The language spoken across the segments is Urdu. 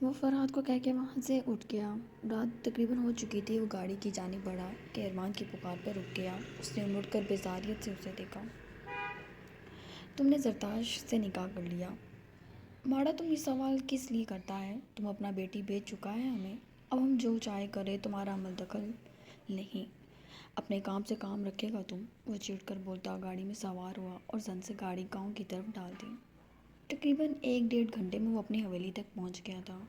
وہ فرحات کو کہہ کے وہاں سے اٹھ گیا۔ رات تقریباً ہو چکی تھی۔ وہ گاڑی کی جانب بڑھا کہ ارمان کی پکار پر رک گیا۔ اس نے مڑ کر بیزاریت سے اسے دیکھا۔ تم نے زرتاش سے نکاح کر لیا؟ ماڑا تم یہ سوال کس لیے کرتا ہے؟ تم اپنا بیٹی بیچ چکا ہے ہمیں، اب ہم جو چاہے کرے، تمہارا عمل دخل نہیں۔ اپنے کام سے کام رکھے گا تم؟ وہ چڑ کر بولتا گاڑی میں سوار ہوا اور زن سے گاڑی گاؤں کی طرف ڈال دی۔ تقریباً 1 ڈیڑھ گھنٹے میں وہ اپنی حویلی تک پہنچ گیا تھا۔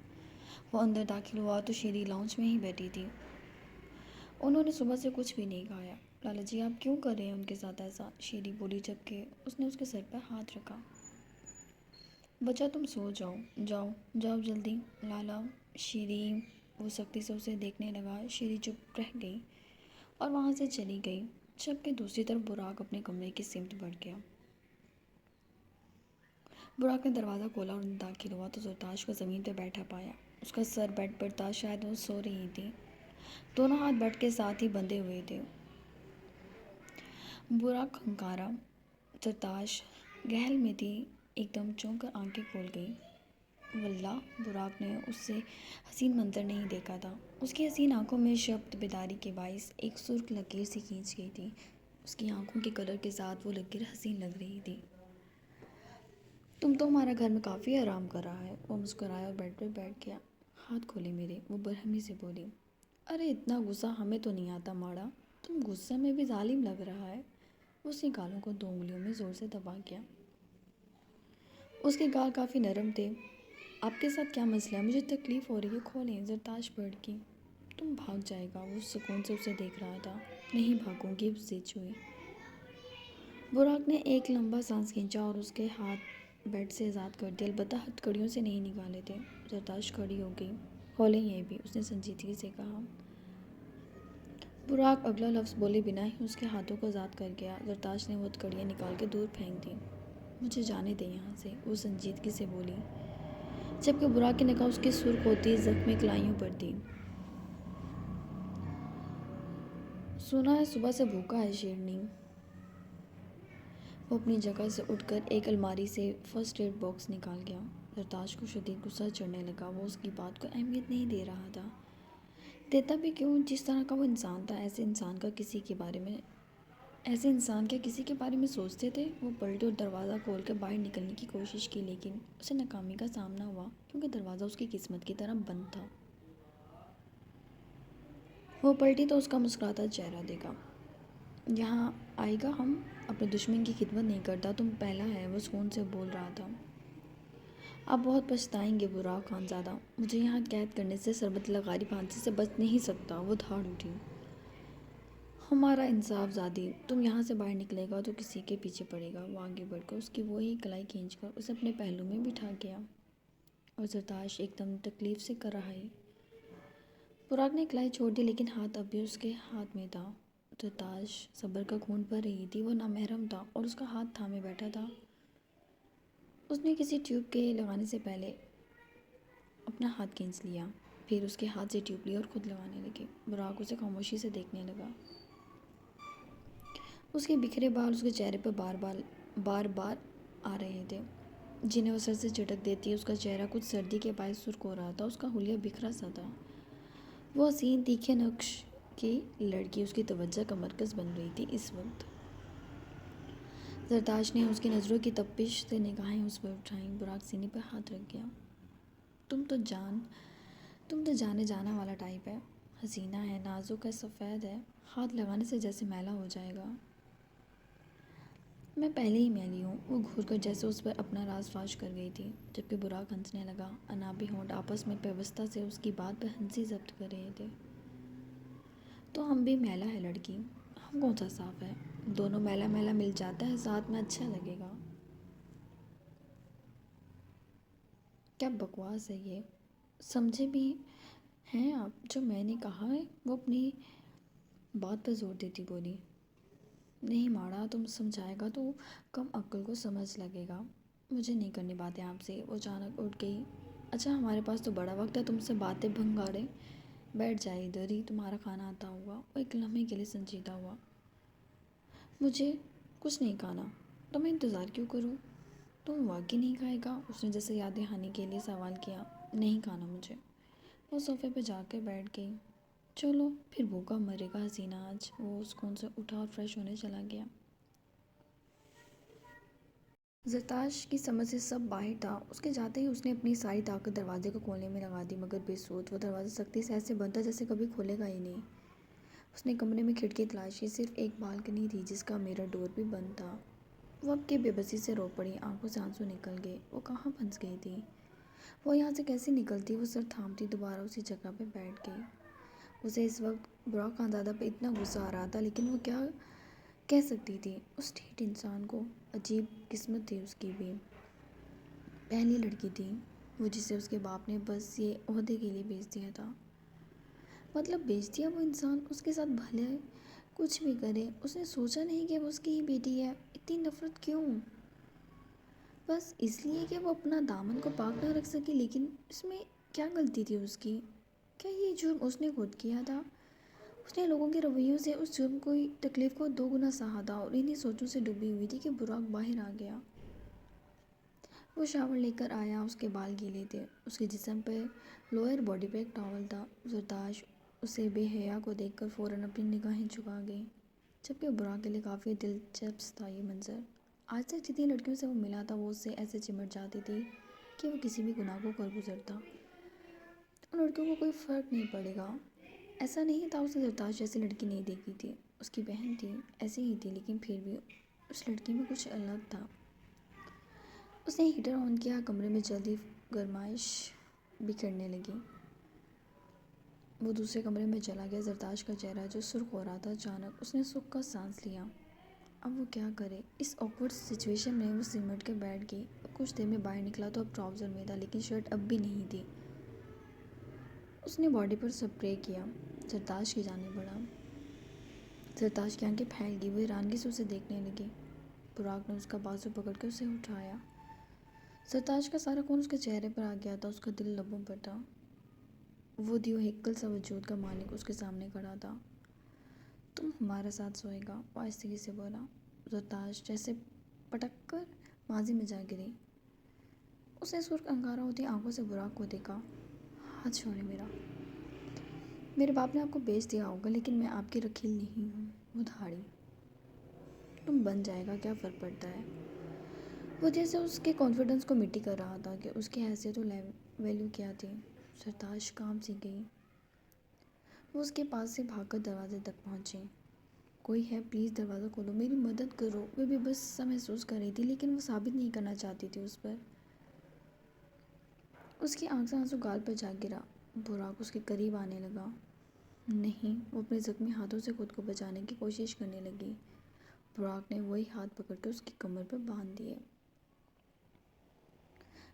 وہ اندر داخل ہوا تو شیری لاؤنج میں ہی بیٹھی تھی۔ انہوں نے صبح سے کچھ بھی نہیں کھایا۔ لالا جی آپ کیوں کر رہے ہیں ان کے ساتھ ایسا؟ شیری بولی جبکہ اس نے اس کے سر پر ہاتھ رکھا۔ بچہ تم سو جاؤ، جاؤ جاؤ جلدی لالا۔ شیری، وہ سختی سے اسے دیکھنے لگا۔ شیری چپ رہ گئی اور وہاں سے چلی گئی، جبکہ دوسری طرف براق اپنے کمرے کی سمت بڑھ گیا۔ براق نے دروازہ کھولا اور اندر داخل ہوا تو زرتاش کو زمین پہ بیٹھا پایا۔ اس کا سر بیڈ پر تھا، شاید وہ سو رہی تھی۔ دونوں ہاتھ بیڈ کے ساتھ ہی بندھے ہوئے تھے۔ براق ہنکارا۔ زرتاش گہل میں تھی، ایک دم چونک کر آنکھیں کھول گئی۔ واللہ براق نے اس سے حسین منظر نہیں دیکھا تھا۔ اس کی حسین آنکھوں میں شبط بیداری کے باعث ایک سرخ لکیر سی کھینچ گئی تھی۔ اس کی آنکھوں کے کلر کے ساتھ وہ لکیر حسین لگ رہی تھی۔ تم تو ہمارا گھر میں کافی آرام کر رہا ہے۔ وہ مسکرایا اور بیڈ پر بیٹھ گیا۔ ہاتھ کھولے میرے، وہ برہمی سے بولی۔ ارے اتنا غصہ ہمیں تو نہیں آتا ماڑا، تم غصے میں بھی ظالم لگ رہا ہے۔ وہ اس کے گالوں کو 2 انگلیوں میں زور سے دبا گیا۔ اس کے گال کافی نرم تھے۔ آپ کے ساتھ کیا مسئلہ ہے؟ مجھے تکلیف ہو رہی ہے، کھولیں۔ زرتاش بھڑکی۔ تم بھاگ جائے گا؟ وہ سکون سے اسے دیکھ رہا تھا۔ نہیں بھاگوں گی، زد ہوئی۔ براق نے ایک لمبا سانس کھینچا اور اس کے ہاتھ بیڈ سے آزاد کر دیے، البتہ ہتھکڑیوں سے نہیں نکالے تھے۔ زرتاش کھڑی ہو گئی۔ کھولیں یہ بھی، اس نے سنجیدگی سے کہا۔ براق اگلا لفظ بولے بنا ہی اس کے ہاتھوں کو آزاد کر گیا۔ زرتاش نے وہ ہتھکڑیاں نکال کے دور پھینک دیں۔ مجھے جانے دیں یہاں سے، وہ سنجیدگی سے بولی، جبکہ براق کی نگاہ اس کی سرخ ہوتی زخمی کلائیوں پر تھی۔ سنا ہے صبح سے بھوکا ہے شیرنی۔ وہ اپنی جگہ سے اٹھ کر ایک الماری سے فرسٹ ایڈ باکس نکال گیا۔ زرتاش کو شدید غصہ چڑھنے لگا۔ وہ اس کی بات کو اہمیت نہیں دے رہا تھا۔ دیتا بھی کیوں؟ جس طرح کا وہ انسان تھا، ایسے انسان کیا کسی کے بارے میں سوچتے تھے؟ وہ پلٹے اور دروازہ کھول کر باہر نکلنے کی کوشش کی، لیکن اسے ناکامی کا سامنا ہوا کیونکہ دروازہ اس کی قسمت کی طرح بند تھا۔ وہ پلٹی تو اس کا مسکراتا چہرہ دیکھا۔ یہاں آئے گا، ہم اپنے دشمن کی خدمت نہیں کرتا، تم پہلا ہے، وہ سکون سے بول رہا تھا۔ آپ بہت پچھتائیں گے براق خانزادہ، مجھے یہاں قید کرنے سے سربت لغاری پھانسی سے بچ نہیں سکتا۔ وہ دھاڑ اٹھی۔ ہمارا انصاف زادی، تم یہاں سے باہر نکلے گا تو کسی کے پیچھے پڑے گا۔ وہ آگے بڑھ کر اس کی وہی کلائی کھینچ کر اسے اپنے پہلو میں بٹھا گیا اور زرتاش ایک دم تکلیف سے کر رہائی۔ براق نے کلائی چھوڑ دی، لیکن ہاتھ اب بھی اس کے ہاتھ میں تھا۔ زرتاش صبر کا گھونٹ بھر رہی تھی۔ وہ نامحرم تھا اور اس کا ہاتھ تھامے بیٹھا تھا۔ اس نے کسی ٹیوب کے لگانے سے پہلے اپنا ہاتھ کھینچ لیا، پھر اس کے ہاتھ سے ٹیوب لی اور خود لگانے لگی۔ براق اسے خاموشی سے دیکھنے لگا۔ اس کے بکھرے بال اس کے چہرے پر بار بار آ رہے تھے، جنہیں وہ سر سے جھٹک دیتی۔ اس کا چہرہ کچھ سردی کے باعث سرخ ہو رہا تھا، اس کا حلیہ بکھرا سا تھا۔ وہ حسین تیکھے نقش کی لڑکی اس کی توجہ کا مرکز بن رہی تھی اس وقت۔ زرتاش نے اس کی نظروں کی تپش سے نگاہیں اس پر اٹھائیں۔ براق سینے پر ہاتھ رکھ گیا۔ تم تو جانے جانا والا ٹائپ ہے، حسینہ ہے، نازک ہے، سفید ہے، ہاتھ لگانے سے جیسے میلا ہو جائے گا۔ میں پہلے ہی میلی ہوں۔ وہ گھور کر جیسے اس پر اپنا راز فاش کر گئی تھی، جبکہ براق ہنسنے لگا۔ انابی ہونٹ آپس میں پیوستہ سے اس کی بات پر ہنسی ضبط کر رہے تھے۔ تو ہم بھی میلا ہے لڑکی، ہم کون سا صاف ہے؟ دونوں میلا میلا مل جاتا ہے ساتھ میں، اچھا لگے گا۔ کیا بکواس ہے یہ؟ سمجھے بھی ہیں آپ جو میں نے کہا ہے؟ وہ اپنی بات پر زور دیتی بولی۔ نہیں ماڑا، تم سمجھائے گا تو کم عقل کو سمجھ لگے گا۔ مجھے نہیں کرنی باتیں آپ سے۔ وہ اچانک اٹھ گئی۔ اچھا ہمارے پاس تو بڑا وقت ہے تم سے باتیں بھنگاڑے، بیٹھ جائے ادھر ہی، تمہارا کھانا آتا ہوگا۔ وہ ایک لمحے کے لیے سنجیدہ ہوا۔ مجھے کچھ نہیں کھانا، تو میں انتظار کیوں کروں؟ تم واقعی نہیں کھائے گا؟ اس نے جیسے یاد دہانی کے لیے سوال کیا۔ نہیں کھانا مجھے۔ وہ صوفے پہ جا کے بیٹھ گئی۔ چلو پھر بھوکا مرے گا حسینہ آج۔ وہ سکون سے اٹھا اور فریش ہونے چلا گیا۔ زرتاش کی سمجھ سے سب باہر تھا۔ اس کے جاتے ہی اس نے اپنی ساری طاقت دروازے کو کھولنے میں لگا دی، مگر بے سود۔ وہ دروازہ سختی سے ایسے بند تھا جیسے کبھی کھلے گا ہی نہیں۔ اس نے کمرے میں کھڑکی تلاشی، صرف ایک بالکنی تھی جس کا میرر ڈور بھی بند تھا۔ وہ اب کی بے بسی سے رو پڑی، آنکھوں سے آنسو نکل گئے۔ وہ کہاں پھنس گئی تھی؟ وہ یہاں سے کیسے نکلتی؟ وہ سر تھامتی دوبارہ اسی جگہ پہ بیٹھ گئی۔ اسے اس وقت براک خاندادہ پہ اتنا غصہ آ رہا تھا، لیکن وہ کیا کہہ سکتی تھی اس ٹھیٹ انسان کو؟ عجیب قسمت تھی اس کی بھی۔ پہلی لڑکی تھی وہ جسے اس کے باپ نے بس یہ عہدے کے لیے بھیج دیا تھا۔ مطلب بھیج دیا۔ وہ انسان اس کے ساتھ بھلے کچھ بھی کرے، اس نے سوچا نہیں کہ وہ اس کی ہی بیٹی ہے۔ اتنی نفرت کیوں؟ بس اس لیے کہ وہ اپنا دامن کو پاک نہ رکھ سکی؟ لیکن اس میں کیا غلطی تھی اس کی؟ کیا یہ جرم اس نے خود کیا تھا؟ اس نے لوگوں کے رویوں سے اس جرم کو تکلیف کو دو گنا سہا تھا، اور انہی سوچوں سے ڈوبی ہوئی تھی کہ براق باہر آ گیا۔ وہ شاور لے کر آیا۔ اس کے بال گیلے تھے، اس کے جسم پہ لوئر باڈی پہ ایک ٹاول تھا۔ زرتاش اسے بے حیا کو دیکھ کر فوراً اپنی نگاہیں جھکا گئی، جبکہ براق کے لیے کافی دلچسپ تھا یہ منظر۔ آج تک جتنی لڑکیوں سے وہ ملا تھا، وہ اس سے ایسے چمٹ جاتی تھی کہ وہ کسی بھی گناہ کو کر گزرتا۔ ان لڑکیوں کو کوئی فرق نہیں پڑے گا۔ ایسا نہیں تھا اس نے زرتاش جیسی لڑکی نہیں دیکھی تھی۔ اس کی بہن تھی، ایسی ہی تھی، لیکن پھر بھی اس لڑکی میں کچھ الگ تھا۔ اس نے ہیٹر آن کیا۔ کمرے میں جلدی گرمائش بکھرنے لگی۔ وہ دوسرے کمرے میں چلا گیا۔ زرتاش کا چہرہ جو سرخ ہو رہا تھا، اچانک اس نے سکھ کا سانس لیا۔ اب وہ کیا کرے؟ اس آکورڈ سچویشن میں وہ سمٹ کے بیٹھ گئی۔ کچھ دیر میں باہر نکلا تو اب ٹراؤزر میں تھا، لیکن شرٹ اب بھی نہیں تھی۔ اس نے باڈی پر سپرے کیا، زرتاش کی جانب بڑھا۔ زرتاش کی آنکھیں پھیل گئی، وہ حیرانگی سے اسے دیکھنے لگی۔ براق نے اس کا بازو پکڑ کے اسے اٹھایا۔ زرتاش کا سارا خون اس کے چہرے پر آ گیا تھا، اس کا دل لبوں پر تھا۔ وہ دیو ہیکل سا وجود کا مالک اس کے سامنے کھڑا تھا۔ تم ہمارے ساتھ سوئے گا، وہ آہستگی سے بولا۔ زرتاش جیسے پٹک کر ماضی میں جا گری۔ اس نے سرخ انگارہ ہوتی آنکھوں سے براق کو دیکھا۔ ہاتھ چھوڑے میرا۔ میرے باپ نے آپ کو بیچ دیا ہوگا، لیکن میں آپ کی رکھیل نہیں ہوں۔ وہ دھاڑی تم بن جائے گا، کیا فرق پڑتا ہے؟ وہ جیسے اس کے کانفیڈنس کو مٹی کر رہا تھا کہ اس کی حیثیت و ویلیو کیا تھی۔ زرتاش کام سی گئی۔ وہ اس کے پاس سے بھاگ کر دروازے تک پہنچی۔ کوئی ہے؟ پلیز دروازہ کھولو، میری مدد کرو۔ وہ بے بس سا محسوس کر رہی تھی، لیکن وہ ثابت نہیں کرنا چاہتی تھی اس پر۔ اس کی آنکھ سے آنسو گال پر جا گرا۔ براق اس کے قریب آنے لگا۔ نہیں، وہ اپنے زخمی ہاتھوں سے خود کو بچانے کی کوشش کرنے لگی۔ براق نے وہی ہاتھ پکڑ کے اس کی کمر پر باندھ دیے۔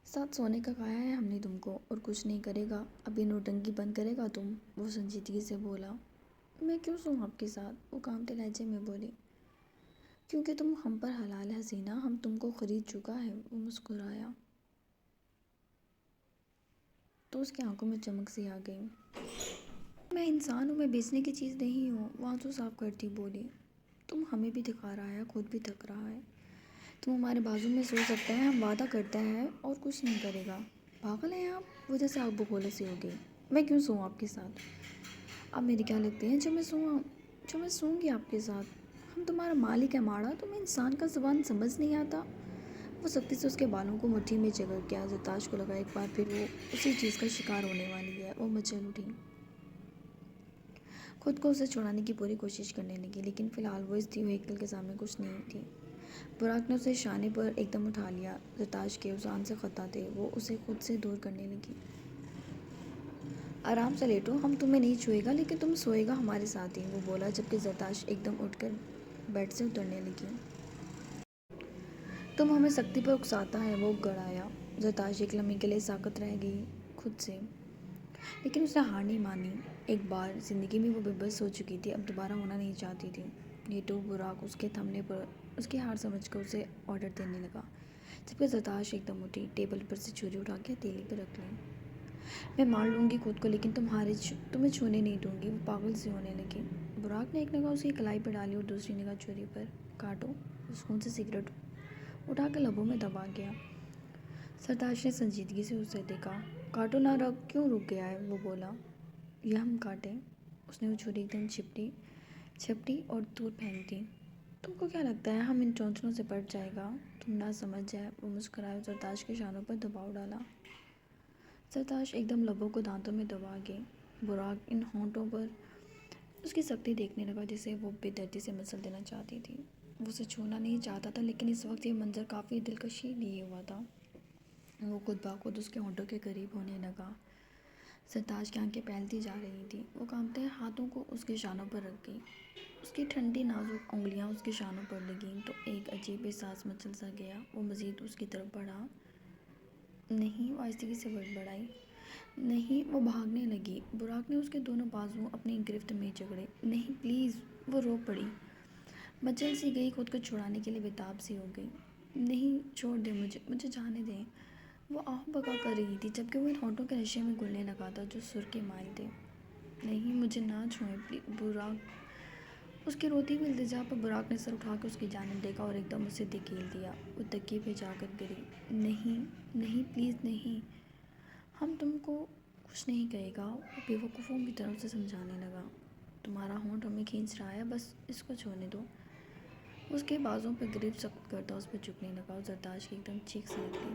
ساتھ سونے کا کہا ہے ہم نے تم کو، اور کچھ نہیں کرے گا؟ اب یہ نوٹنکی بند کرے گا تم؟ وہ سنجیدگی سے بولا۔ میں کیوں سوں آپ کے ساتھ؟ وہ کانپتے لہجے میں بولی۔ کیونکہ تم ہم پر حلال ہے حسینہ، ہم تم کو خرید چکا ہے۔ وہ مسکرایا تو اس کی آنکھوں میں چمک سی آ گئی۔ میں انسان ہوں، میں بیچنے کی چیز نہیں ہوں۔ وہ آنسو صاف کرتی بولی۔ تم ہمیں بھی دکھا رہا ہے، خود بھی تھک رہا ہے۔ تم ہمارے بازو میں سو سکتا ہے، ہم وعدہ کرتا ہے، اور کچھ نہیں کرے گا۔ پاگل ہیں آپ؟ وہ جیسے آگ بگولے سی ہو گئی۔ میں کیوں سوں آپ کے ساتھ؟ آپ میری کیا لگتے ہیں جو میں سوں گی آپ کے ساتھ؟ ہم تمہارا مالک ہے ماڑا، تمہیں انسان کا زبان سمجھ نہیں آتا؟ وہ سختی سے اس کے بالوں کو مٹھی میں جگڑ گیا۔ زرتاش کو لگا ایک بار پھر وہ اسی چیز کا شکار ہونے والی ہے۔ وہ مچل اٹھی، خود کو اسے چھڑانے کی پوری کوشش کرنے لگی، لیکن فی الحال وہ اس دیو ہیکل کے سامنے کچھ نہیں تھی۔ براق نے اسے شانے پر ایک دم اٹھا لیا۔ زرتاش کے اذعان سے خطا تھے، وہ اسے خود سے دور کرنے لگی۔ آرام سے لیٹو، ہم تمہیں نہیں چھوئے گا، لیکن تم سوئے گا ہمارے ساتھ ہی، وہ بولا، جبکہ زرتاش ایک دم اٹھ کر بیڈ سے اترنے لگی۔ تم ہمیں سختی پر اکساتا ہے، وہ گڑایا۔ زرتاش ایک لمحے کے لیے ساکت رہ گئی خود سے، لیکن اس نے ہار نہیں مانی۔ ایک بار زندگی میں وہ بے بس ہو چکی تھی، اب دوبارہ ہونا نہیں چاہتی تھی۔ لیٹو۔ براق اس کے تھمنے پر اس کی ہار سمجھ کر اسے آرڈر دینے لگا، جبکہ زرتاش ایک دم اٹھی، ٹیبل پر سے چھری اٹھا کے ہتھیلی پہ رکھ لی۔ میں مار لوں گی خود کو، لیکن تمہیں چھونے نہیں دوں گی، وہ پاگل سی ہونے لگی۔ براق نے ایک نگاہ اس کی کلائی پر ڈالی اور دوسری نگاہ چھری پر۔ کاٹو۔ وہ سکون سے سگریٹ اٹھا کے لبوں میں دبا گیا۔ زرتاش نے سنجیدگی سے اسے دیکھا۔ کاٹو نہ رکھ، کیوں رک گیا ہے؟ وہ بولا۔ یہ ہم کاٹیں؟ اس نے وہ چھری ایک دم چھپٹی اور دور پھینک دی۔ تم کو کیا لگتا ہے ہم ان چونچلوں سے پٹ جائے گا؟ تم نہ سمجھ جائے۔ وہ مسکرائے اور زرتاش کے شانوں پر دباؤ ڈالا۔ زرتاش ایک دم لبوں کو دانتوں میں دبا گئی۔ براق ان ہونٹوں پر اس کی سختی دیکھنے لگا جسے وہ بے دردی سے مسل دینا چاہتی تھی۔ وہ اسے چھونا نہیں چاہتا تھا، لیکن اس وقت یہ منظر کافی دلکشی لیے ہوا تھا۔ وہ خود بخود اس کے ہونٹوں کے قریب ہونے لگا۔ زرتاش کی آنکھیں پھیلتی جا رہی تھیں۔ وہ کانپتے ہاتھوں کو اس کے شانوں پر رکھ گئی۔ اس کی ٹھنڈی نازک انگلیاں اس کے شانوں پر لگیں تو ایک عجیب احساس مچل سا گیا۔ وہ مزید اس کی طرف بڑھا۔ نہیں، وہ آہستگی سے بڑھائی۔ نہیں، وہ بھاگنے لگی۔ براق نے اس کے دونوں بازو اپنی گرفت میں جکڑے۔ نہیں پلیز، وہ رو پڑی۔ مچل سی گئی، خود کو چھڑانے کے لیے بےتاب سی ہو گئی۔ نہیں، چھوڑ دیں مجھے جانے دیں۔ وہ آہ بکا کر رہی تھی جبکہ وہ ان ہونٹوں کے نشے میں گھلنے لگا تھا جو سر کے مائل تھے۔ نہیں، مجھے نہ چھوئیں براق۔ اس کی روتی ہوئی التجا پر براق نے سر اٹھا کے اس کی جانب دیکھا اور ایک دم اسے دھکیل دیا۔ وہ تکیے پہ جا کر گری۔ نہیں پلیز نہیں، ہم تم کو کچھ نہیں کہے گا۔ وہ بے وقوفوں کی طرح اسے سمجھانے لگا۔ تمہارا ہونٹ ہمیں کھینچ رہا ہے، بس اس کو چھونے دو۔ اس کے بازوں پہ گرفت سخت کرتا اس پہ جھکنے لگا اور زرتاش کی ایک دم چیخ سی نکلی۔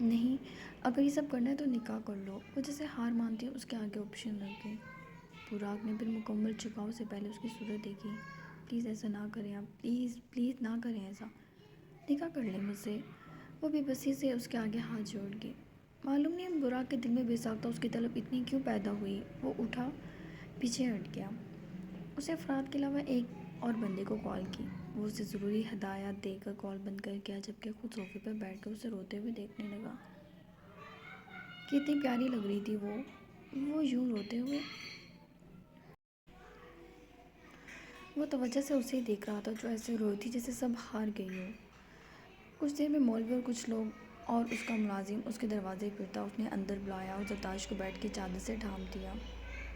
نہیں، اگر یہ سب کرنا ہے تو نکاح کر لو۔ وہ جیسے ہار مانتی اس کے آگے آپشن رکھ گئی۔ براق نے پھر مکمل جھکاؤ سے پہلے اس کی صورت دیکھی۔ پلیز ایسا نہ کریں آپ، پلیز نہ کریں ایسا۔ نکاح کر لیں مجھ سے۔ وہ بے بسی سے اس کے آگے ہاتھ جوڑ گئی۔ معلوم نہیں براق کے دل میں بے ساختہ اس کی طلب اتنی کیوں پیدا ہوئی۔ وہ اٹھا، پیچھے ہٹ گیا۔ اسے افراد کے علاوہ ایک اور بندے کو کال کی۔ وہ اسے ضروری ہدایات دے کر کال بند کر گیا جبکہ خود صوفے پر بیٹھ کر اسے روتے ہوئے دیکھنے لگا۔ کتنی پیاری لگ رہی تھی وہ یوں روتے ہوئے۔ وہ توجہ سے اسے دیکھ رہا تھا جو ایسے روئی تھی جیسے سب ہار گئی ہو۔ کچھ دیر میں مولوی اور کچھ لوگ اور اس کا ملازم اس کے دروازے پھرتا اس نے اندر بلایا اور زرتاش کو بیٹھ کی چادر سے ڈھانپ دیا۔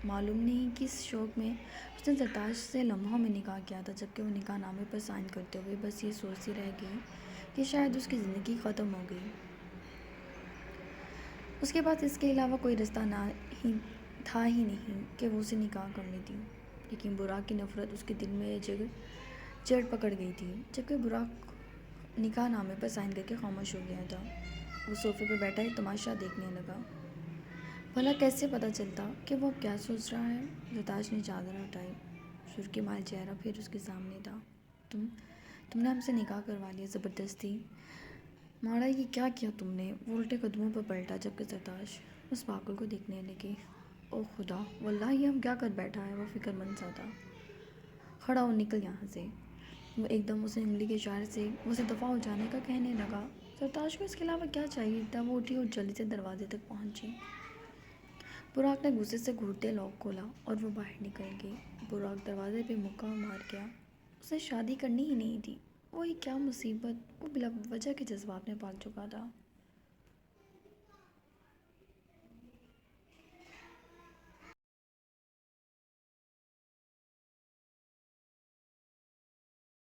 معلوم نہیں کس شوق میں اس نے زرتاش سے لمحوں میں نکاح کیا تھا جبکہ وہ نکاح نامے پر سائن کرتے ہوئے بس یہ سوچتی رہ گئی کہ شاید اس کی زندگی ختم ہو گئی۔ اس کے پاس اس کے علاوہ کوئی راستہ تھا ہی نہیں کہ وہ اسے نکاح کر لیتی، لیکن براق کی نفرت اس کے دل میں جڑ پکڑ گئی تھی جبکہ براق نکاح نامے پر سائن کر کے خاموش ہو گیا تھا۔ وہ صوفے پر بیٹھا ایک تماشا دیکھنے لگا۔ بھلا کیسے پتہ چلتا کہ وہ اب کیا سوچ رہا ہے؟ زرتاش نے چادر ہٹائی۔ سرخی مائل چہرہ پھر اس کے سامنے تھا۔ تم نے ہم سے نکاح کروا لیا زبردستی؟ ماڑا، یہ کیا کیا تم نے؟ وہ الٹے قدموں پر پلٹا جبکہ زرتاش اس پاگل کو دیکھنے لگی۔ او خدا، واللہ یہ ہم کیا کر بیٹھا ہے؟ وہ فکر مند سا تھا۔ کھڑا ہو، نکل یہاں سے۔ وہ ایک دم اسے انگلی کے اشارے سے وہ سے دفعہ ہو جانے کا کہنے لگا۔ زرتاش کو اس کے علاوہ کیا چاہیے تھا؟ وہ اٹھی اور جلدی سے دروازے تک پہنچی۔ براق نے غصے سے گھورتے لاک کھولا اور وہ باہر نکل گئی۔ براق دروازے پہ مکہ مار گیا۔ اسے شادی کرنی ہی نہیں تھی۔ وہ یہ کیا مصیبت وہ بلا وجہ کے جذبات میں پال چکا تھا۔